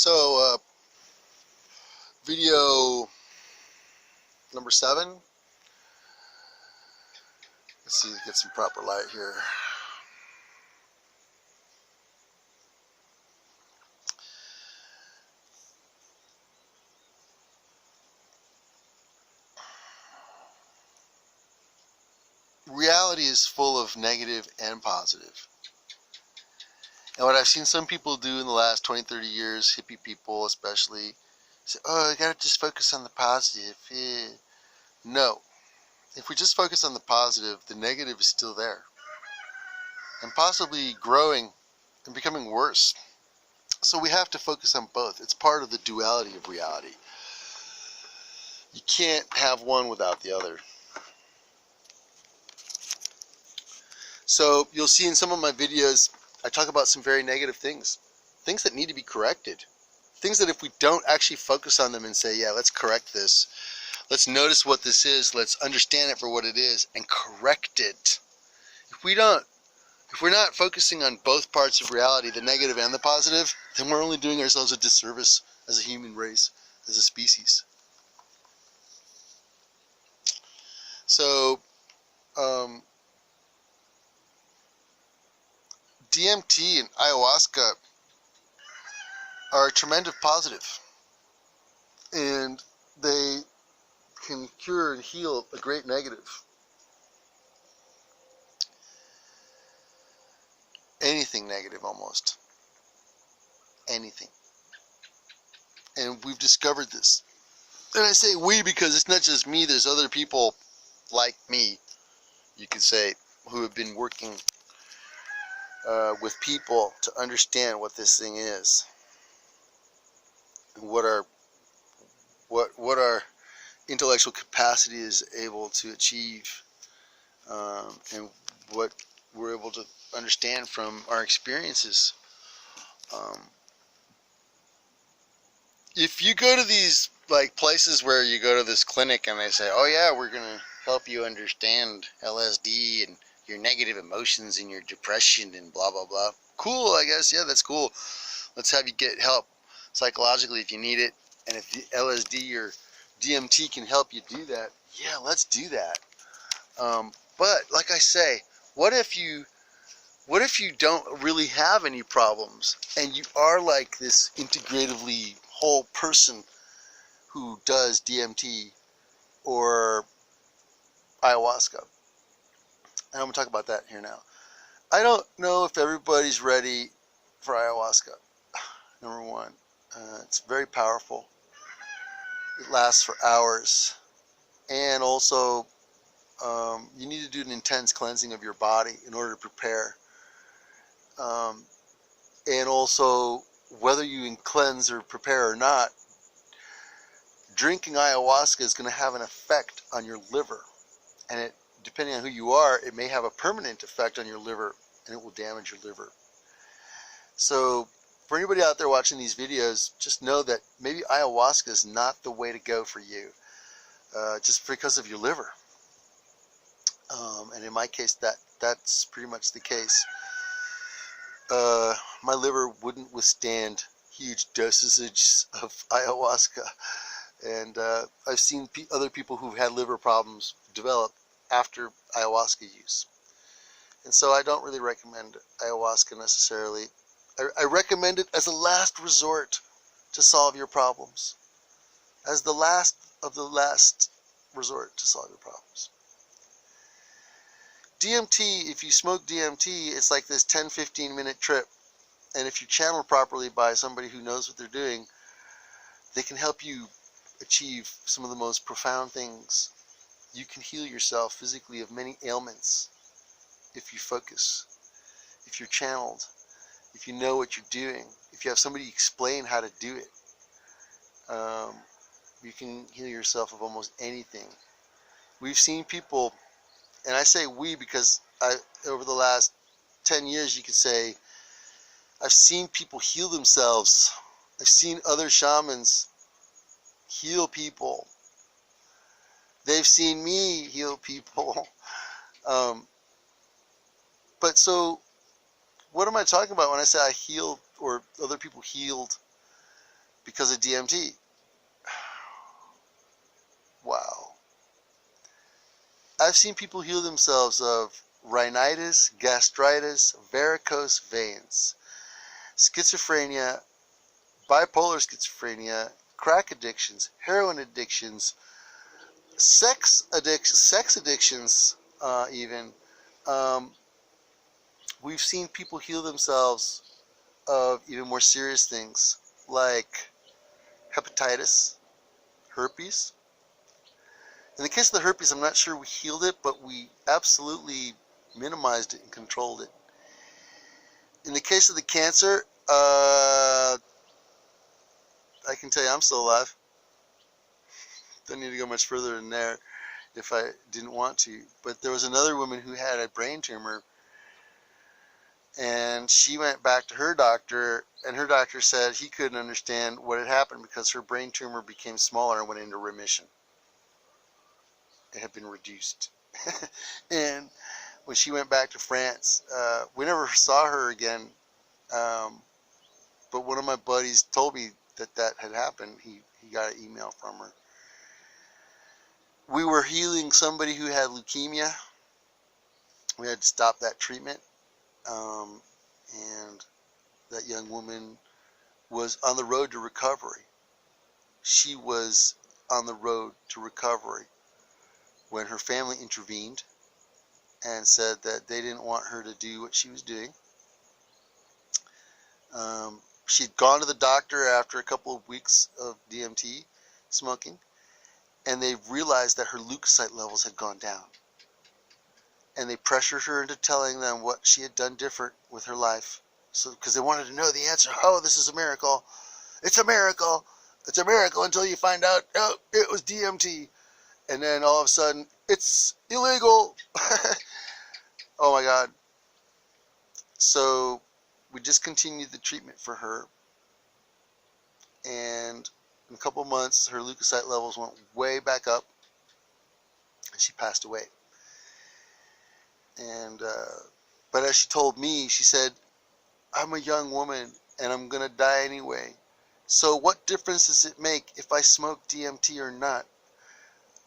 So, video number 7. Let's see, get some proper light here. Reality is full of negative and positive. And what I've seen some people do in the last 20, 30 years, hippie people especially, say, oh, I gotta just focus on the positive. No. If we just focus on the positive, the negative is still there. And possibly growing and becoming worse. So we have to focus on both. It's part of the duality of reality. You can't have one without the other. So you'll see in some of my videos, I talk about some very negative things. Things that need to be corrected. Things that if we don't actually focus on them and say, yeah, let's correct this. Let's notice what this is. Let's understand it for what it is and correct it. If we're not focusing on both parts of reality, the negative and the positive, then we're only doing ourselves a disservice as a human race, as a species. So, DMT and ayahuasca are a tremendous positive, and they can cure and heal a great negative. Anything negative, almost. Anything. And we've discovered this. And I say we because it's not just me, there's other people like me, you could say, who have been working with people to understand what this thing is. And what our intellectual capacity is able to achieve, and what we're able to understand from our experiences. If you go to these like places where you go to this clinic and they say, oh yeah, we're gonna help you understand LSD and your negative emotions and your depression and blah blah blah, cool, I guess, yeah, that's cool. Let's have you get help psychologically if you need it, and if the LSD or DMT can help you do that, yeah, let's do that. But like I say, what if you don't really have any problems and you are like this integratively whole person who does DMT or ayahuasca? And I'm going to talk about that here now. I don't know if everybody's ready for ayahuasca. Number one, it's very powerful. It lasts for hours. And also, you need to do an intense cleansing of your body in order to prepare. And also, whether you cleanse or prepare or not, drinking ayahuasca is going to have an effect on your liver. And it, depending on who you are, it may have a permanent effect on your liver, and it will damage your liver. So, for anybody out there watching these videos, just know that maybe ayahuasca is not the way to go for you, just because of your liver. And in my case, that's pretty much the case. My liver wouldn't withstand huge dosages of ayahuasca, and I've seen other people who've had liver problems develop after ayahuasca use. And so I don't really recommend ayahuasca necessarily. I recommend it as a last resort to solve your problems. As the last of the last resort to solve your problems. DMT, if you smoke DMT, it's like this 10-15 minute trip. And if you're channeled properly by somebody who knows what they're doing, they can help you achieve some of the most profound things. You can heal yourself physically of many ailments if you focus, if you're channeled, if you know what you're doing, if you have somebody explain how to do it. You can heal yourself of almost anything. We've seen people, and I say we because over the last 10 years, you could say, I've seen people heal themselves. I've seen other shamans heal people. They've seen me heal people. But so, what am I talking about when I say I healed or other people healed? because of DMT. Wow. I've seen people heal themselves of rhinitis, gastritis, varicose veins, schizophrenia, bipolar schizophrenia, crack addictions, heroin addictions, sex addictions, even. We've seen people heal themselves of even more serious things like hepatitis, herpes. In the case of the herpes, I'm not sure we healed it, but we absolutely minimized it and controlled it. In the case of the cancer, I can tell you I'm still alive. Don't need to go much further than there if I didn't want to. But there was another woman who had a brain tumor, and she went back to her doctor, and her doctor said he couldn't understand what had happened because her brain tumor became smaller and went into remission. It had been reduced. And when she went back to France, we never saw her again, but one of my buddies told me that had happened. He got an email from her. We were healing somebody who had leukemia. We had to stop that treatment, and that young woman was on the road to recovery. She was on the road to recovery when her family intervened and said that they didn't want her to do what she was doing. She'd gone to the doctor after a couple of weeks of DMT smoking, and they realized that her leukocyte levels had gone down. And they pressured her into telling them what she had done different with her life, so because they wanted to know the answer. Oh, this is a miracle. It's a miracle. It's a miracle until you find out, oh, it was DMT. And then all of a sudden, it's illegal. Oh my God. So we discontinued the treatment for her. And in a couple months, her leukocyte levels went way back up. And she passed away. And, but as she told me, she said, I'm a young woman and I'm going to die anyway. So what difference does it make if I smoke DMT or not?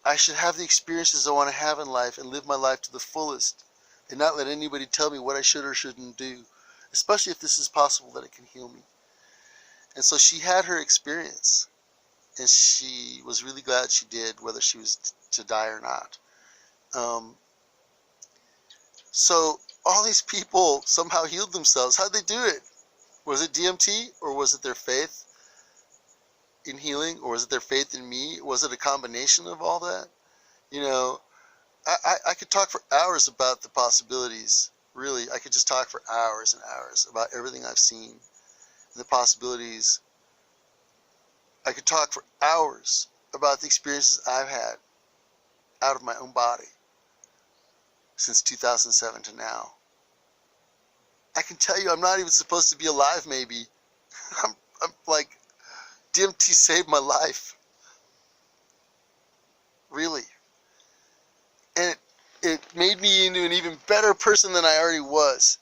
I should have the experiences I want to have in life and live my life to the fullest and not let anybody tell me what I should or shouldn't do, especially if this is possible that it can heal me. And so she had her experience, and she was really glad she did, whether she was to die or not. So all these people somehow healed themselves. How'd they do it? Was it DMT, or was it their faith in healing, or was it their faith in me? Was it a combination of all that? You know, I could talk for hours about the possibilities. Really, I could just talk for hours and hours about everything I've seen, the possibilities. I could talk for hours about the experiences I've had out of my own body since 2007 to now. I can tell you I'm not even supposed to be alive, maybe. I'm like, DMT saved my life. Really. And it made me into an even better person than I already was.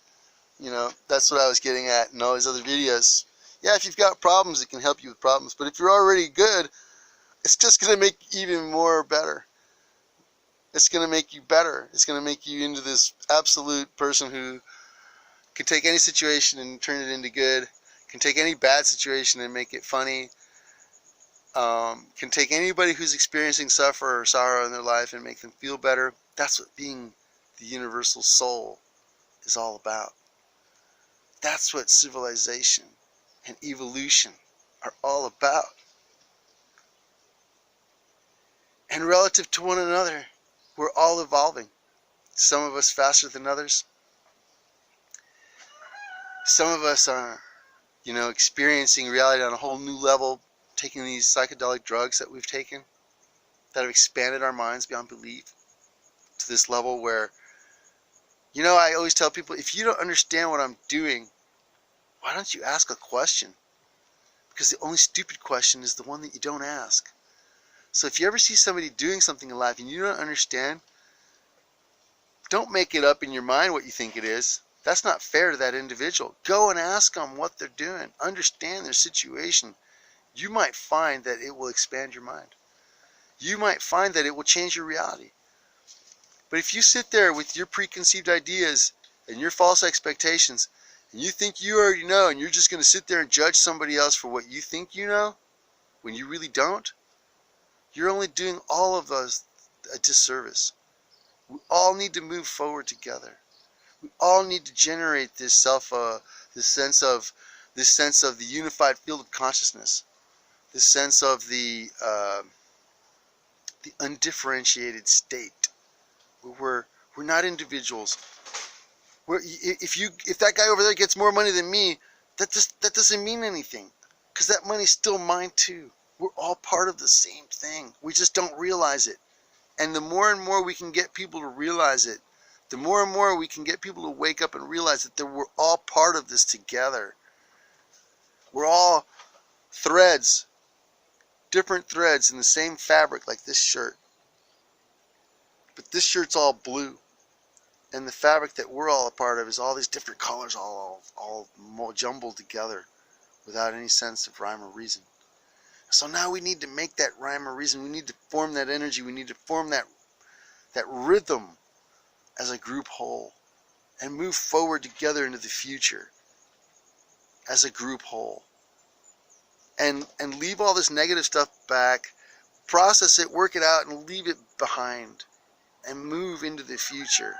You know, that's what I was getting at in all these other videos. Yeah, if you've got problems, it can help you with problems. But if you're already good, it's just going to make you even more better. It's going to make you better. It's going to make you into this absolute person who can take any situation and turn it into good, can take any bad situation and make it funny, can take anybody who's experiencing suffer or sorrow in their life and make them feel better. That's what being the universal soul is all about. That's what civilization and evolution are all about. And relative to one another, we're all evolving. Some of us faster than others. Some of us are, you know, experiencing reality on a whole new level, taking these psychedelic drugs that we've taken that have expanded our minds beyond belief to this level where, you know, I always tell people, if you don't understand what I'm doing, why don't you ask a question? Because the only stupid question is the one that you don't ask. So if you ever see somebody doing something in life and you don't understand, don't make it up in your mind what you think it is. That's not fair to that individual. Go and ask them what they're doing. Understand their situation. you might find that it will expand your mind. You might find that it will change your reality. But if you sit there with your preconceived ideas and your false expectations, and you think you already know, and you're just going to sit there and judge somebody else for what you think you know, when you really don't, you're only doing all of us a disservice. We all need to move forward together. We all need to generate this this sense of the unified field of consciousness, this sense of the undifferentiated state. We're not individuals. If that guy over there gets more money than me, that doesn't mean anything, because that money's still mine too. We're all part of the same thing. We just don't realize it. And the more and more we can get people to realize it, the more and more we can get people to wake up and realize that we're all part of this together. We're all threads, different threads in the same fabric, like this shirt. But this shirt's all blue. And the fabric that we're all a part of is all these different colors all jumbled together without any sense of rhyme or reason. So now we need to make that rhyme or reason. We need to form that energy. We need to form that rhythm as a group whole and move forward together into the future as a group whole. And leave all this negative stuff back, process it, work it out, and leave it behind and move into the future.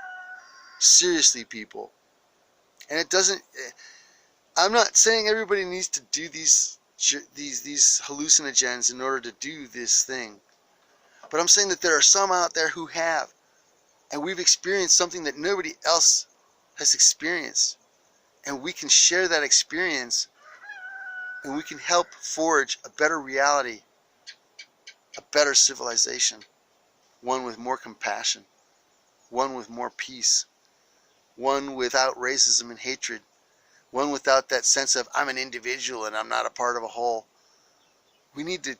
Seriously, people. And it doesn't, I'm not saying everybody needs to do these hallucinogens in order to do this thing. But I'm saying that there are some out there who have. And we've experienced something that nobody else has experienced. And we can share that experience. And we can help forge a better reality. A better civilization. One with more compassion. One with more peace. One without racism and hatred. One without that sense of I'm an individual and I'm not a part of a whole. We need to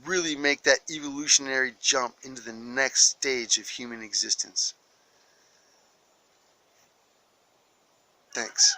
really make that evolutionary jump into the next stage of human existence. Thanks.